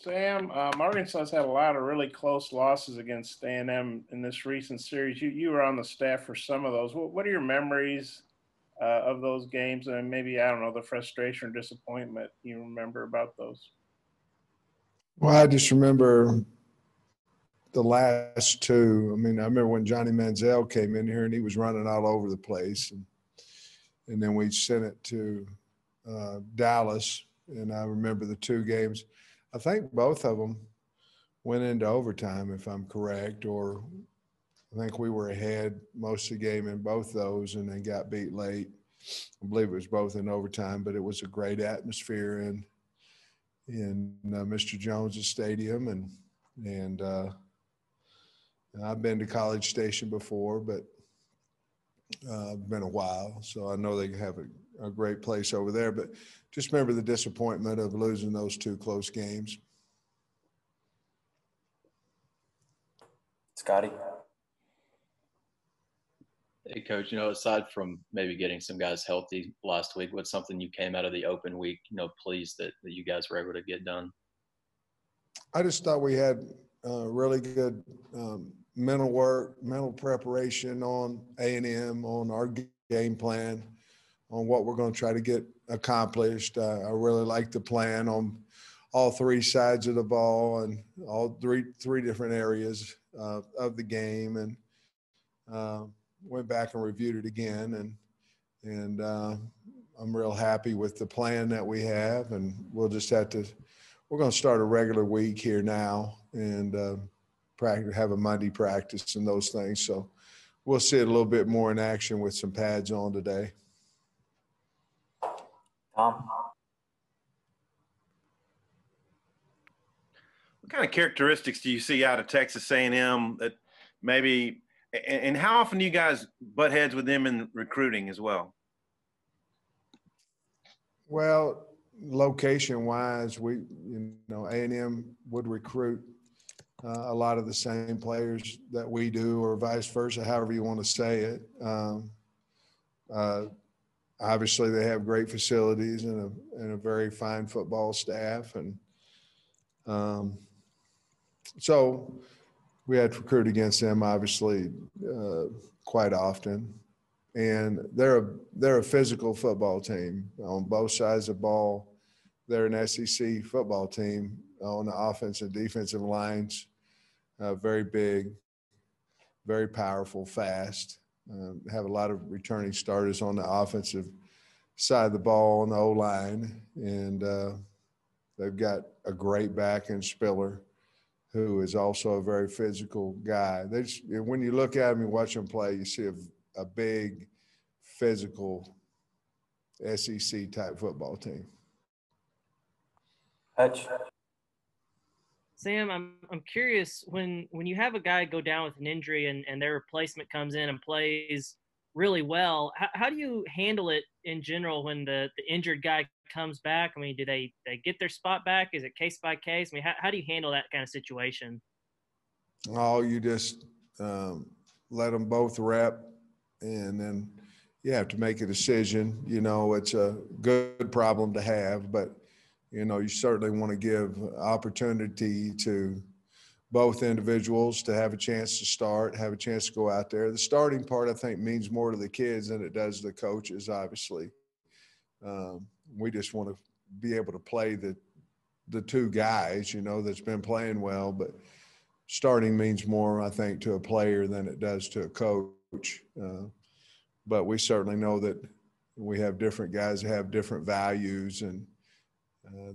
Sam, Arkansas's had a lot of really close losses against A&M in this recent series. You were on the staff for some of those. What are your memories of those games, and maybe, I don't know, the frustration or disappointment you remember about those? Well, I just remember the last two. I mean, I remember when Johnny Manziel came in here and he was running all over the place, and then we sent it to Dallas, and I remember the two games. I think both of them went into overtime, if I'm correct, or I think we were ahead most of the game in both those and then got beat late. I believe it was both in overtime, but it was a great atmosphere in Mr. Jones's stadium, and I've been to College Station before, but it's been a while, so I know they have a great place over there. But just remember the disappointment of losing those two close games. Scotty? Hey, Coach, aside from maybe getting some guys healthy last week, what's something you came out of the open week, pleased that you guys were able to get done? I just thought we had really good mental work, mental preparation on A&M, on our game plan, on what we're going to try to get accomplished. I really like the plan on all three sides of the ball and all three different areas of the game, and went back and reviewed it again, and I'm real happy with the plan that we have, and we'll just have to. We're going to start a regular week here now, and have a Monday practice and those things. So we'll see it a little bit more in action with some pads on today. Tom? What kind of characteristics do you see out of Texas A&M that maybe, and how often do you guys butt heads with them in recruiting as well? Well, location-wise, A&M would recruit a lot of the same players that we do, or vice versa, however you want to say it. Obviously, they have great facilities and a very fine football staff, and so we had to recruit against them, obviously, quite often. And they're a physical football team on both sides of the ball. They're an SEC football team on the offensive and defensive lines. Very big, very powerful, fast. Have a lot of returning starters on the offensive side of the ball on the O-line. And they've got a great back in Spiller, who is also a very physical guy. When you look at him and watch him play, you see a big, physical SEC-type football team. Hutch? Sam, I'm curious, when you have a guy go down with an injury and their replacement comes in and plays really well, how do you handle it in general when the injured guy comes back? I mean, do they get their spot back? Is it case by case? I mean, how do you handle that kind of situation? Oh, you just let them both rep, and then you have to make a decision. It's a good problem to have, but you certainly want to give opportunity to both individuals to have a chance to start, have a chance to go out there. The starting part, I think, means more to the kids than it does to the coaches, obviously. We just want to be able to play the two guys, that's been playing well. But starting means more, I think, to a player than it does to a coach. But we certainly know that we have different guys that have different values, and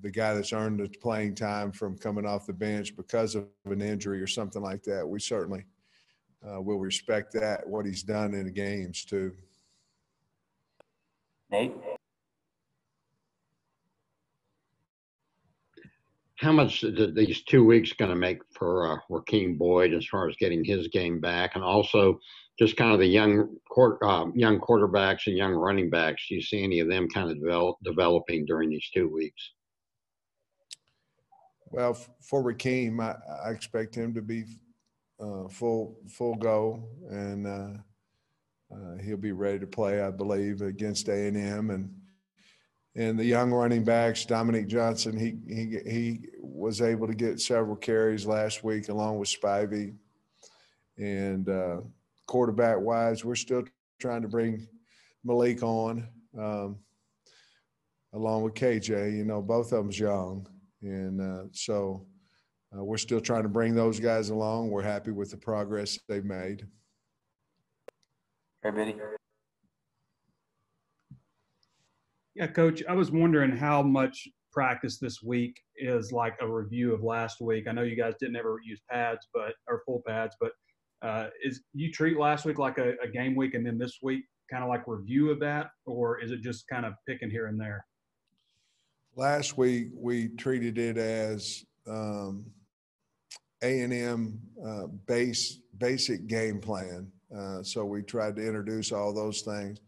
the guy that's earned the playing time from coming off the bench because of an injury or something like that, we certainly will respect that, what he's done in the games too. Nate? How much are these 2 weeks going to make for Rakeem Boyd as far as getting his game back, and also just kind of the young quarterbacks and young running backs? Do you see any of them kind of developing during these 2 weeks? Well, for Rakeem, I expect him to be full go, and he'll be ready to play, I believe, against A&M. And the young running backs, Dominic Johnson, was able to get several carries last week along with Spivey. And quarterback wise, we're still trying to bring Malik on along with KJ. You know, both of them's young. And so we're still trying to bring those guys along. We're happy with the progress they've made. Hey, Biddy. Yeah, Coach, I was wondering how much practice this week is like a review of last week. I know you guys didn't ever use pads, or full pads, but is you treat last week like a game week and then this week kind of like review of that, or is it just kind of picking here and there? Last week we treated it as A&M basic game plan. So we tried to introduce all those things.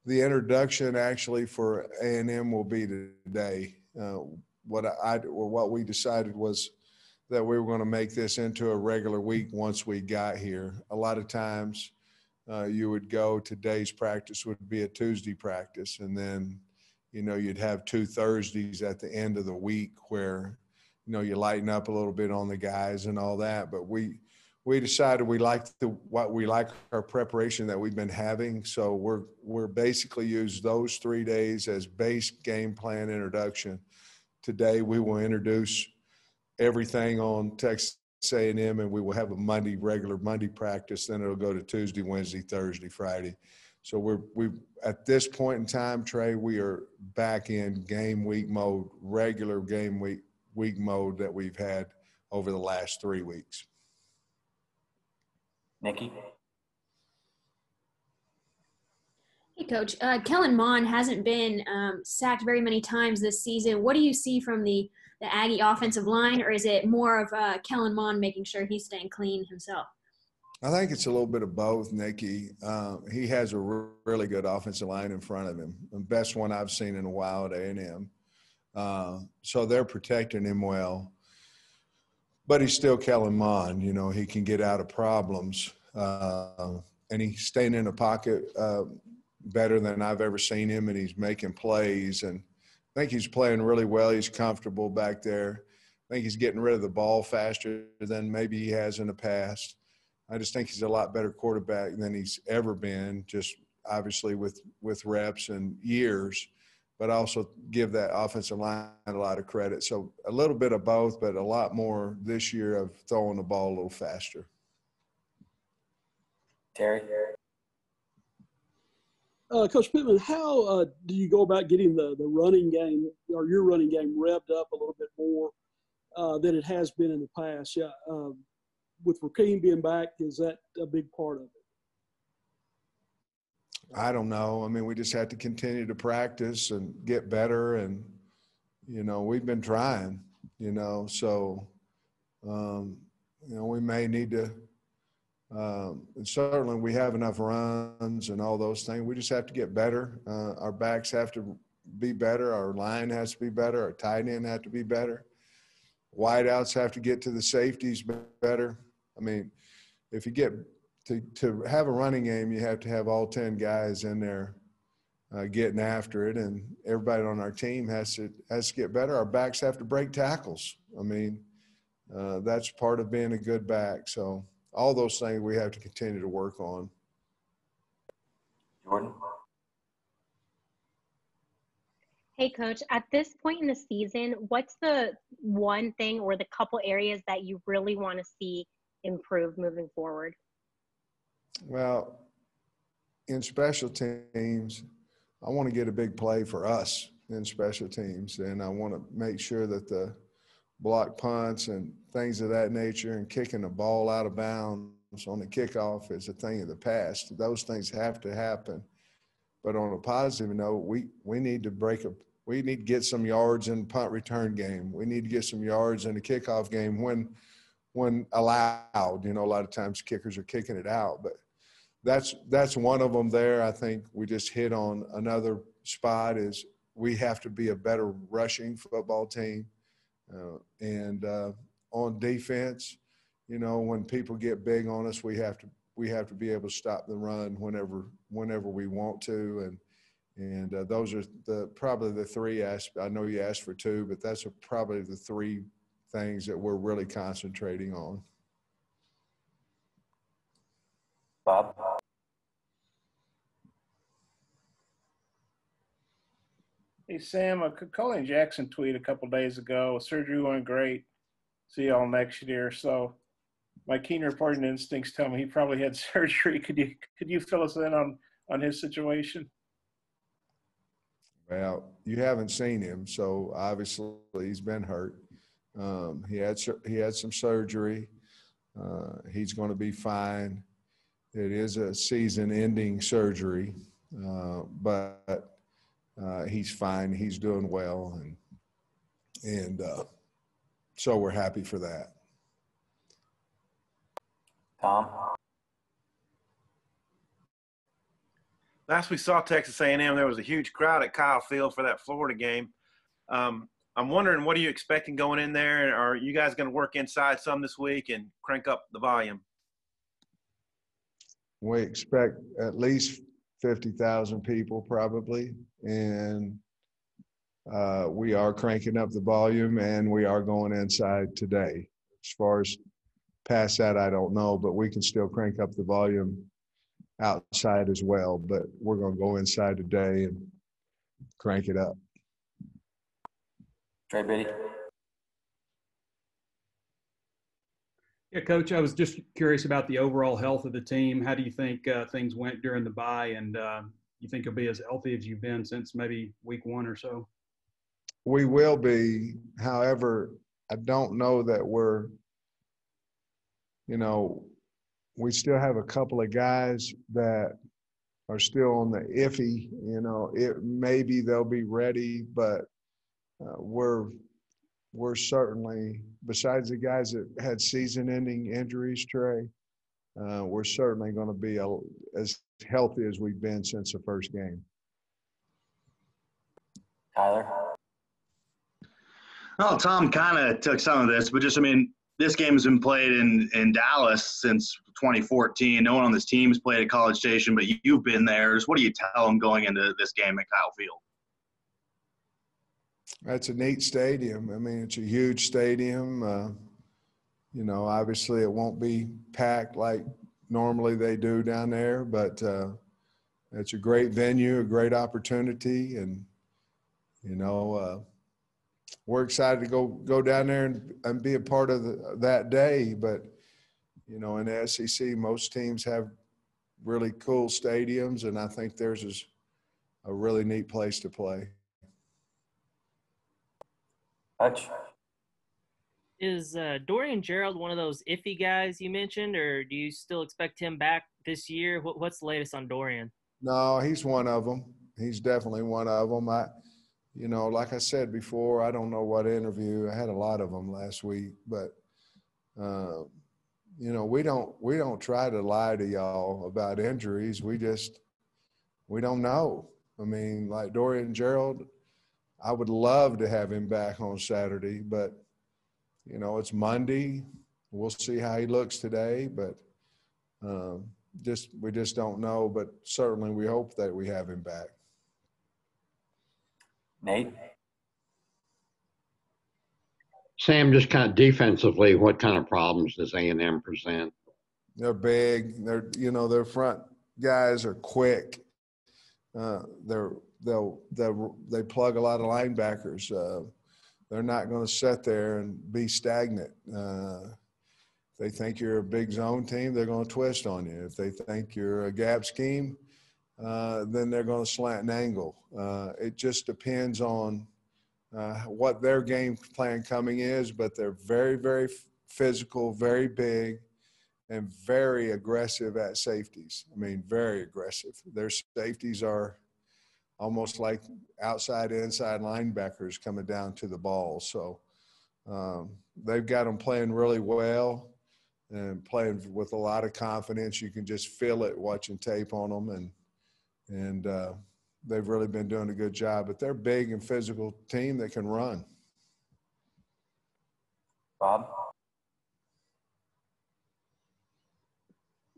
The introduction actually for A&M will be today. What we decided was that we were going to make this into a regular week once we got here. A lot of times you would go, today's practice would be a Tuesday practice, and then, you know, you'd have 2 Thursdays at the end of the week where, you know, you lighten up a little bit on the guys and all that. But we decided we like our preparation that we've been having. So we're basically use those 3 days as base game plan introduction. Today we will introduce everything on Texas A&M, and we will have a regular Monday practice. Then it'll go to Tuesday, Wednesday, Thursday, Friday. So we at this point in time, Trey, we are back in game week mode, regular game week mode that we've had over the last 3 weeks. Nikki. Hey, Coach. Kellen Mond hasn't been sacked very many times this season. What do you see from the Aggie offensive line, or is it more of Kellen Mond making sure he's staying clean himself? I think it's a little bit of both, Nikki. He has a really good offensive line in front of him, the best one I've seen in a while at A&M. So they're protecting him well. But he's still Kellen Mond. You know, he can get out of problems. And he's staying in the pocket better than I've ever seen him, and he's making plays. And I think he's playing really well. He's comfortable back there. I think he's getting rid of the ball faster than maybe he has in the past. I just think he's a lot better quarterback than he's ever been, just obviously with reps and years, but also give that offensive line a lot of credit. So a little bit of both, but a lot more this year of throwing the ball a little faster. Terry. Coach Pittman, how do you go about getting the running game or your running game revved up a little bit more than it has been in the past? Yeah, with Rakeem being back, is that a big part of it? I don't know. I mean, we just have to continue to practice and get better. And, you know, we've been trying, you know, so, you know, we may need to, and certainly we have enough runs and all those things. We just have to get better. Our backs have to be better. Our line has to be better. Our tight end have to be better. Wideouts have to get to the safeties better. I mean, if you get to have a running game, you have to have all 10 guys in there getting after it, and everybody on our team has to get better. Our backs have to break tackles. I mean, that's part of being a good back. So all those things we have to continue to work on. Jordan. Hey, Coach, at this point in the season, what's the one thing or the couple areas that you really want to see improve moving forward? Well, in special teams, I want to get a big play for us in special teams, and I want to make sure that the block punts and things of that nature and kicking the ball out of bounds on the kickoff is a thing of the past. Those things have to happen. But on a positive note, we need to we need to get some yards in the punt return game. We need to get some yards in the kickoff game when allowed. You know, a lot of times kickers are kicking it out, but that's one of them there. I think we just hit on another spot is we have to be a better rushing football team. And on defense, you know, when people get big on us, we have to be able to stop the run whenever we want to. And those are probably the three aspects. I know you asked for two, but that's probably the three things that we're really concentrating on. Bob? Hey, Sam, Colleen Jackson tweeted a couple days ago, surgery went great. See y'all next year. So my keen reporting instincts tell me he probably had surgery. Could you fill us in on his situation? Well, you haven't seen him, so obviously he's been hurt. He had some surgery. He's going to be fine. It is a season-ending surgery, but he's fine. He's doing well, and so we're happy for that. Tom? Last we saw Texas A&M, there was a huge crowd at Kyle Field for that Florida game. I'm wondering, what are you expecting going in there? Are you guys going to work inside some this week and crank up the volume? We expect at least 50,000 people probably, and we are cranking up the volume, and we are going inside today. As far as past that, I don't know, but we can still crank up the volume outside as well. But we're going to go inside today and crank it up. Trey Biddy? Yeah, Coach, I was just curious about the overall health of the team. How do you think things went during the bye, and you think you'll be as healthy as you've been since maybe week 1 or so? We will be. However, I don't know that we're, we still have a couple of guys that are still on the iffy, maybe they'll be ready, but we're certainly, besides the guys that had season-ending injuries, Trey, we're certainly going to be as healthy as we've been since the first game. Tyler? Well, Tom kind of took some of this, but this game has been played in Dallas since 2014. No one on this team has played at College Station, but you've been there. Just what do you tell them going into this game at Kyle Field? That's a neat stadium. It's a huge stadium. Obviously it won't be packed like normally they do down there, but it's a great venue, a great opportunity, and we're excited to go down there and be a part of that day. But in the SEC, most teams have really cool stadiums, and I think theirs is a really neat place to play. Hutch? Is Dorian Gerald one of those iffy guys you mentioned, or do you still expect him back this year? What's the latest on Dorian? No, he's one of them. He's definitely one of them. Like I said before, I don't know what interview. I had a lot of them last week, but we don't try to lie to y'all about injuries. We don't know. Like Dorian Gerald, I would love to have him back on Saturday, but it's Monday. We'll see how he looks today, but we just don't know. But certainly we hope that we have him back. Nate? Sam, just kind of defensively, what kind of problems does A&M present? They're big. Their front guys are quick. They plug a lot of linebackers. They're not going to sit there and be stagnant. If they think you're a big zone team, they're going to twist on you. If they think you're a gap scheme, then they're going to slant and angle. It just depends on what their game plan coming is, but they're very, very physical, very big, and very aggressive at safeties. Very aggressive. Their safeties are almost like outside, inside linebackers coming down to the ball. So they've got them playing really well and playing with a lot of confidence. You can just feel it watching tape on them, and they've really been doing a good job. But they're a big and physical team that can run. Bob?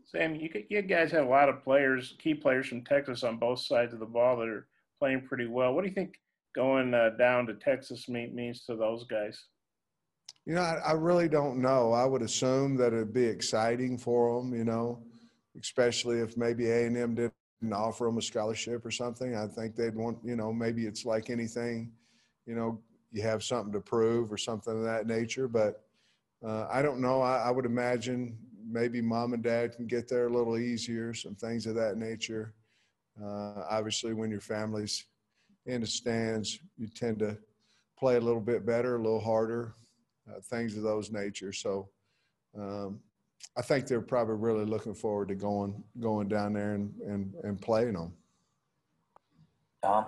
Sam, you guys have a lot of players, key players from Texas on both sides of the ball that are playing pretty well. What do you think going down to Texas means to those guys? You know, I really don't know. I would assume that it'd be exciting for them, you know, especially if maybe A&M didn't offer them a scholarship or something. I think they'd want, you know, maybe it's like anything, you know, you have something to prove or something of that nature. But I don't know. I would imagine maybe mom and dad can get there a little easier, some things of that nature. Obviously, when your family's in the stands, you tend to play a little bit better, a little harder. Things of those nature. So I think they're probably really looking forward to going down there and playing them. Tom?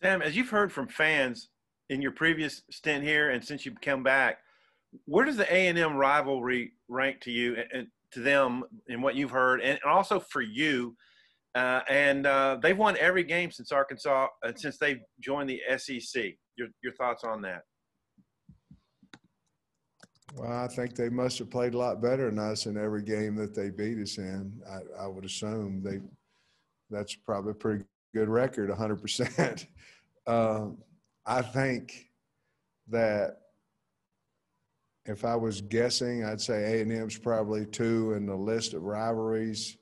Sam, as you've heard from fans in your previous stint here and since you've come back, where does the A&M rivalry rank to you and to them in what you've heard, and also for you? They've won every game since Arkansas, since they've joined the SEC. Your thoughts on that? Well, I think they must have played a lot better than us in every game that they beat us in. I would assume that's probably a pretty good record, 100%. I think that if I was guessing, I'd say A&M's probably 2 in the list of rivalries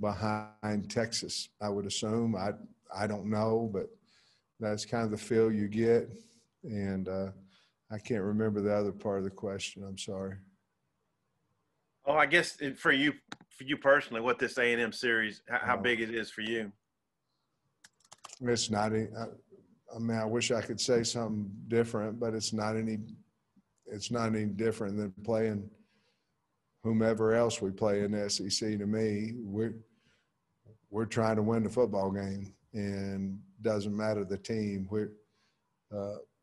behind Texas, I would assume. I don't know, but that's kind of the feel you get. And I can't remember the other part of the question. I'm sorry. Oh, I guess for you personally, what this A&M series, how big it is for you? It's not. I mean, I wish I could say something different, but it's not any different than playing whomever else we play in the SEC. To me, we're trying to win the football game, and doesn't matter the team.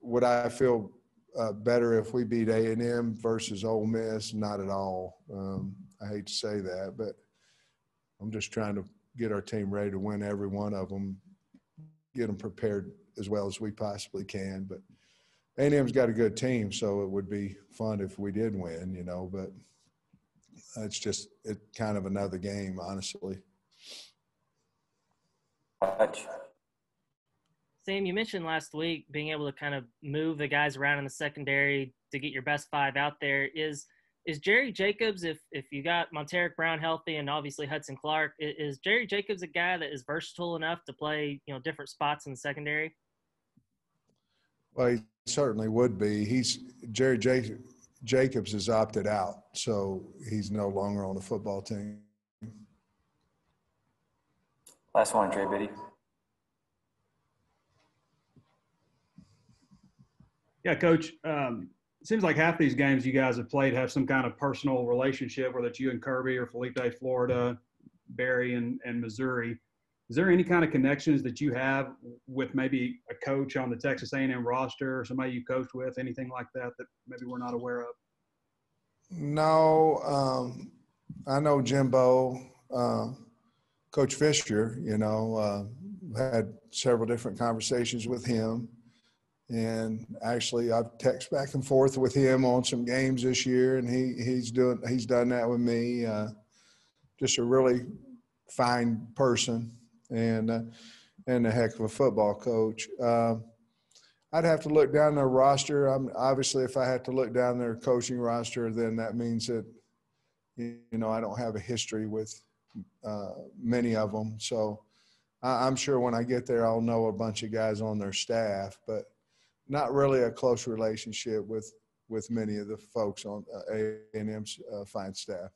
Would I feel better if we beat A&M versus Ole Miss? Not at all. I hate to say that, but I'm just trying to get our team ready to win every one of them, get them prepared as well as we possibly can. But A&M's got a good team, so it would be fun if we did win, you know, but it's kind of another game, honestly. Sam, you mentioned last week being able to kind of move the guys around in the secondary to get your best 5 out there. Is Jerry Jacobs, if you got Monteric Brown healthy and obviously Hudson Clark, is Jerry Jacobs a guy that is versatile enough to play, you know, different spots in the secondary? Well, he certainly would be. Jerry Jacobs is opted out, so he's no longer on the football team. Last one, Trey Biddy. Yeah, Coach. It seems like half these games you guys have played have some kind of personal relationship, whether it's you and Kirby or Felipe, Florida, Barry, and Missouri. Is there any kind of connections that you have with maybe a coach on the Texas A&M roster or somebody you coached with, anything like that maybe we're not aware of? No, I know Jimbo, Coach Fisher, you know, had several different conversations with him. And actually, I've texted back and forth with him on some games this year, and he's done that with me. Just a really fine person and a heck of a football coach. I'd have to look down their roster. Obviously, if I had to look down their coaching roster, then that means that, you know, I don't have a history with many of them. So I'm sure when I get there, I'll know a bunch of guys on their staff, but not really a close relationship with many of the folks on A&M's fine staff.